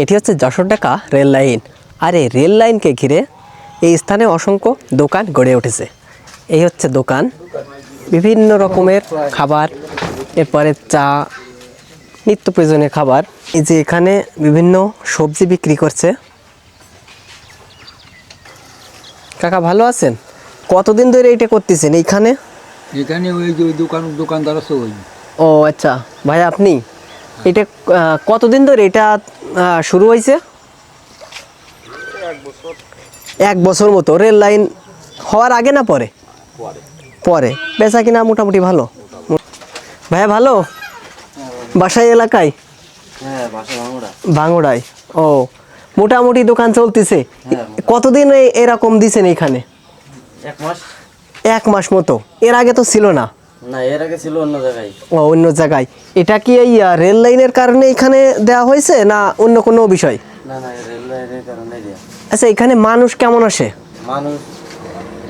এটি হচ্ছে Jessore Dhaka rail line. আর এই রেল লাইনকে ঘিরে এই স্থানে অসংখ্য দোকান গড়ে উঠেছে। এই হচ্ছে দোকান, বিভিন্ন রকমের খাবার, এরপরে চা, নিত্য প্রয়োজনীয় খাবার। এই যে এখানে বিভিন্ন সবজি বিক্রি করছে। কাকা ভালো আছেন? কতদিন ধরে এটা করতেছেন এইখানে? এখানে ওই যে দোকানদার আছে ওই। ও আচ্ছা, ভাই আপনি এটা কতদিন ধরে এটা শুরু হয়েছে? 1 বছর মতো। রেল লাইন হওয়ার আগে না পরে? পরে। বেচা কিনা মোটামুটি ভালো? ভাইয়া ভালো? বাসায় এলাকায়? হ্যাঁ, বাসা ভাঙড়ায়। ও, মোটামুটি দোকান চলতেছে। কতদিন এরকম দিছেন এখানে? 1 মাস। 1 মাস মতো। এর আগে তো ছিল না? না, এর আগে ছিল অন্য জায়গায়। ও, অন্য জায়গায়। এটা কি এই রেল লাইনের কারণে এখানে দেওয়া হয়েছে না অন্য কোনো বিষয়? না না, রেল লাইনের কারণে দেয়া। আচ্ছা, এখানে মানুষ কেমন আসে? মানুষ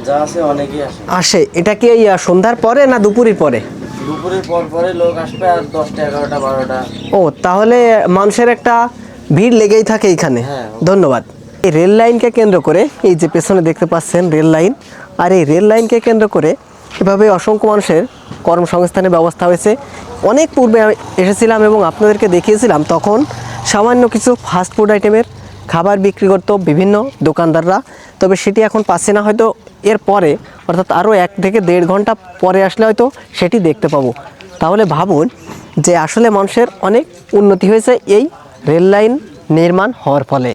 যা আছে অনেকেই আসে। আসে। এটা কি এই সন্ধ্যার পরে না দুপুরের পরে? দুপুরের পর পরে লোক আসবে, আর 10টা 11টা 12টা। ও, তাহলে মানুষের একটা ভিড় লেগেই থাকে এখানে। হ্যাঁ। ধন্যবাদ। এই রেল লাইনকে কেন্দ্র করে, এই যে পেছনে দেখতে পাচ্ছেন রেল লাইন, আর এই রেল লাইনকে কেন্দ্র করে এভাবে অসংখ্য মানুষের কর্মসংস্থানের ব্যবস্থা হয়েছে। অনেক পূর্বে আমি এসেছিলাম এবং আপনাদেরকে দেখিয়েছিলাম, তখন সামান্য কিছু ফাস্টফুড আইটেমের খাবার বিক্রি করতো বিভিন্ন দোকানদাররা। তবে সেটি এখন পাচ্ছে না, হয়তো এর পরে, অর্থাৎ আরও 1 থেকে 1.5 ঘন্টা পরে আসলে হয়তো সেটি দেখতে পাবো। তাহলে ভাবুন যে আসলে মানুষের অনেক উন্নতি হয়েছে এই রেল লাইন নির্মাণ হওয়ার ফলে।